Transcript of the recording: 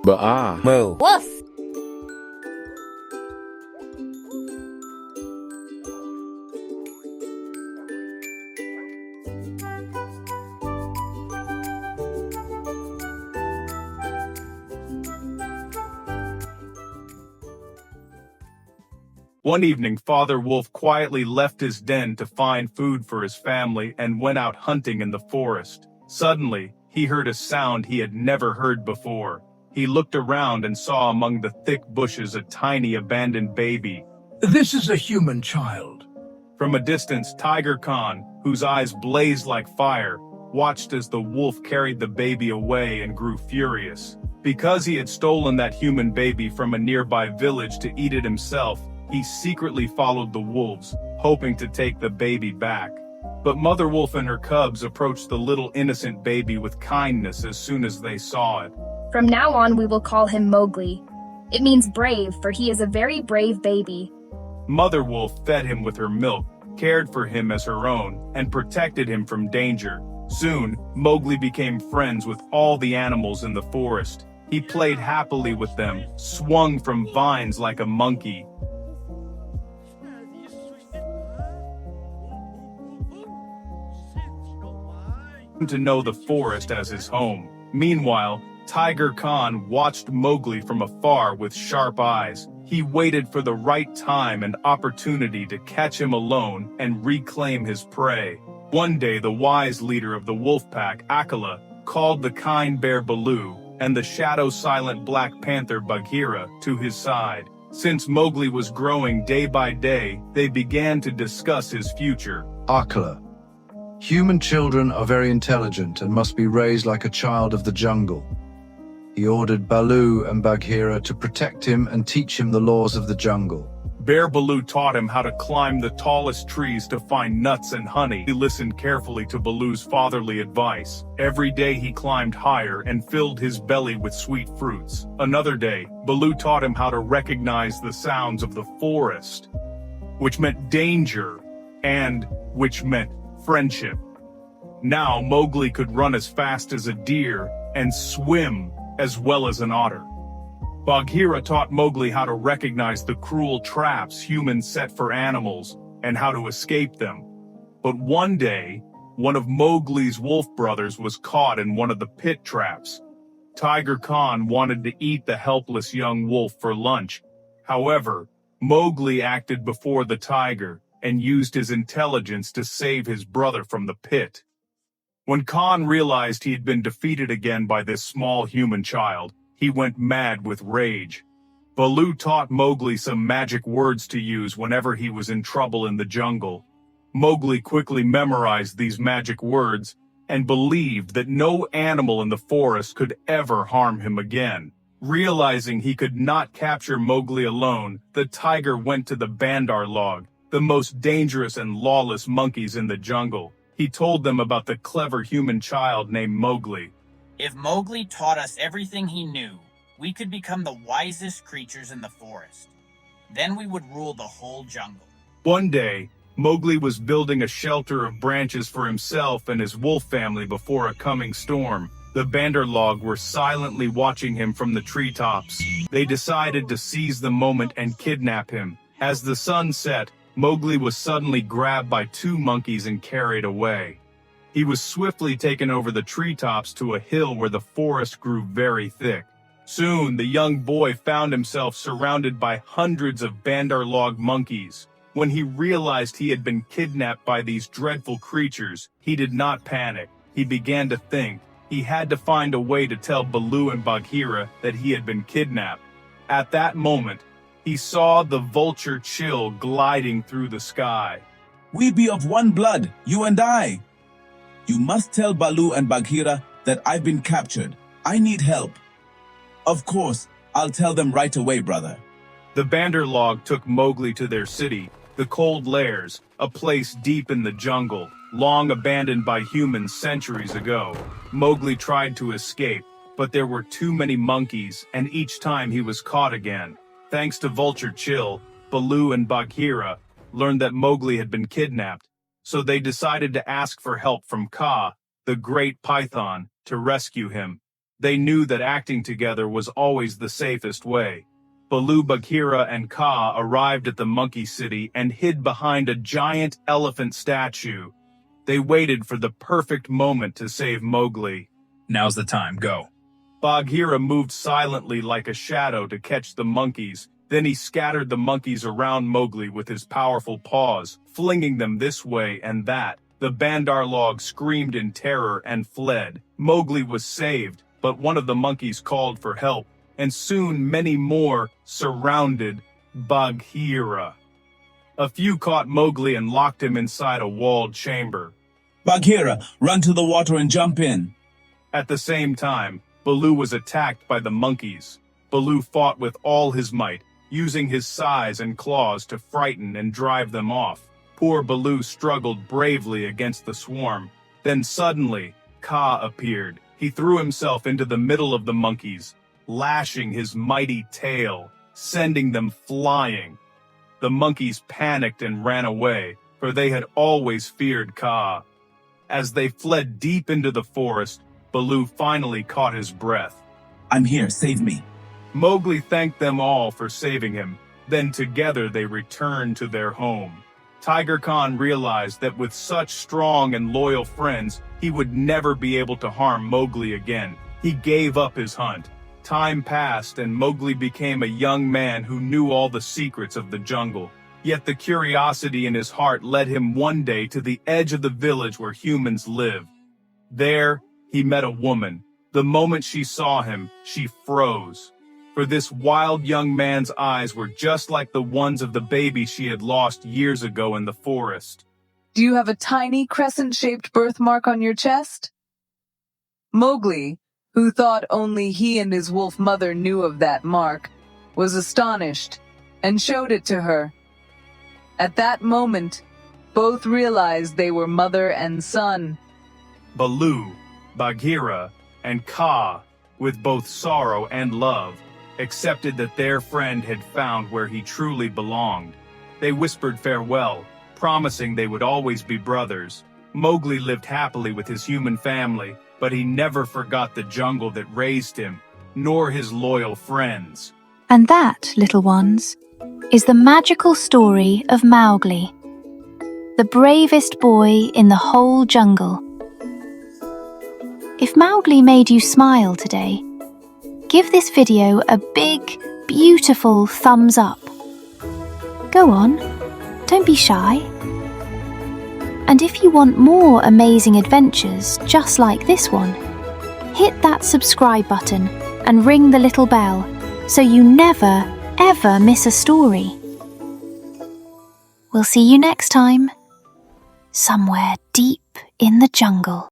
BaaMooWoof. One evening, Father Wolf quietly left his den to find food for his family and went out hunting in the forest. Suddenly, he heard a sound he had never heard before. He looked around and saw among the thick bushes a tiny abandoned baby. This is a human child. From a distance, Tiger Khan, whose eyes blazed like fire, watched as the wolf carried the baby away and grew furious. Because he had stolen that human baby from a nearby village to eat it himself, he secretly followed the wolves, hoping to take the baby back. But Mother Wolf and her cubs approached the little innocent baby with kindness as soon as they saw it. From now on we will call him Mowgli. It means brave, for he is a very brave baby. Mother Wolf fed him with her milk, cared for him as her own, and protected him from danger. Soon, Mowgli became friends with all the animals in the forest. He played happily with them, swung from vines like a monkey, to know the forest as his home. Meanwhile, Tiger Khan watched Mowgli from afar with sharp eyes. He waited for the right time and opportunity to catch him alone and reclaim his prey. One day, the wise leader of the wolf pack, 𝐊𝐢𝐫𝐲, called the kind bear Baloo and the shadow-silent black panther Bagheera to his side. Since Mowgli was growing day by day, they began to discuss his future. 𝐊𝐿𝐲. Human children are very intelligent and must be raised like a child of the jungle. He ordered Baloo and Bagheera to protect him and teach him the laws of the jungle. Bear Baloo taught him how to climb the tallest trees to find nuts and honey. He listened carefully to Baloo's fatherly advice. Every day he climbed higher and filled his belly with sweet fruits. Another day, Baloo taught him how to recognize the sounds of the forest, which meant danger, and which meant friendship. Now Mowgli could run as fast as a deer and swim as well as an otter. Bagheera taught Mowgli how to recognize the cruel traps humans set for animals and how to escape them. But one day, one of Mowgli's wolf brothers was caught in one of the pit traps. Tiger Khan wanted to eat the helpless young wolf for lunch. However, Mowgli acted before the tiger and used his intelligence to save his brother from the pit. When Khan realized he had been defeated again by this small human child, he went mad with rage. Baloo taught Mowgli some magic words to use whenever he was in trouble in the jungle. Mowgli quickly memorized these magic words and believed that no animal in the forest could ever harm him again. Realizing he could not capture Mowgli alone, the tiger went to the 𝐵𝐴𝐴𝐷𝐴, the most dangerous and lawless monkeys in the jungle. He told them about the clever human child named Mowgli. If Mowgli taught us everything he knew, we could become the wisest creatures in the forest. Then we would rule the whole jungle. One day, Mowgli was building a shelter of branches for himself and his wolf family before a coming storm. The 𝐵𝐴𝐴𝐷𝐴 were silently watching him from the treetops. They decided to seize the moment and kidnap him. As the sun set, Mowgli was suddenly grabbed by two monkeys and carried away. He was swiftly taken over the treetops to a hill where the forest grew very thick. Soon, the young boy found himself surrounded by hundreds of 𝐵𝐴𝐴𝐷𝐴 monkeys. When he realized he had been kidnapped by these dreadful creatures, he did not panic. He began to think. He had to find a way to tell Baloo and Bagheera that he had been kidnapped. At that moment, he saw the vulture 𝐁𝐎𝐿 gliding through the sky. We be of one blood, you and I. You must tell Baloo and Bagheera that I've been captured. I need help. Of course, I'll tell them right away, brother. The 𝐵𝐴𝐴𝐷𝐴 took Mowgli to their city, the Cold Lairs, a place deep in the jungle, long abandoned by humans centuries ago. Mowgli tried to escape, but there were too many monkeys, and each time he was caught again. Thanks to vulture 𝐁𝐿, Baloo and Bagheera learned that Mowgli had been kidnapped, so they decided to ask for help from Kaa, the great python, to rescue him. They knew that acting together was always the safest way. Baloo, Bagheera, and Kaa arrived at the monkey city and hid behind a giant elephant statue. They waited for the perfect moment to save Mowgli. Now's the time, go. Bagheera moved silently like a shadow to catch the monkeys. Then he scattered the monkeys around Mowgli with his powerful paws, flinging them this way and that. The Bandar log screamed in terror and fled. Mowgli was saved, but one of the monkeys called for help, and soon many more surrounded Bagheera. A few caught Mowgli and locked him inside a walled chamber. Bagheera, run to the water and jump in. At the same time, Baloo was attacked by the monkeys. Baloo fought with all his might, using his size and claws to frighten and drive them off. Poor Baloo struggled bravely against the swarm. Then suddenly, Kaa appeared. He threw himself into the middle of the monkeys, lashing his mighty tail, sending them flying. The monkeys panicked and ran away, for they had always feared Kaa. As they fled deep into the forest, Baloo finally caught his breath. I'm here, save me. Mowgli thanked them all for saving him. Then together they returned to their home. Tiger Khan realized that with such strong and loyal friends, he would never be able to harm Mowgli again. He gave up his hunt. Time passed and Mowgli became a young man who knew all the secrets of the jungle. Yet the curiosity in his heart led him one day to the edge of the village where humans live. There, he met a woman. The moment she saw him, she froze. For this wild young man's eyes were just like the ones of the baby she had lost years ago in the forest. Do you have a tiny crescent-shaped birthmark on your chest? Mowgli, who thought only he and his wolf mother knew of that mark, was astonished and showed it to her. At that moment, both realized they were mother and son. Baloo, Bagheera, and Kaa, with both sorrow and love, accepted that their friend had found where he truly belonged. They whispered farewell, promising they would always be brothers. Mowgli lived happily with his human family, but he never forgot the jungle that raised him, nor his loyal friends. And that, little ones, is the magical story of Mowgli, the bravest boy in the whole jungle. If Mowgli made you smile today, give this video a big, beautiful thumbs up. Go on, don't be shy. And if you want more amazing adventures just like this one, hit that subscribe button and ring the little bell so you never, ever miss a story. We'll see you next time, somewhere deep in the jungle.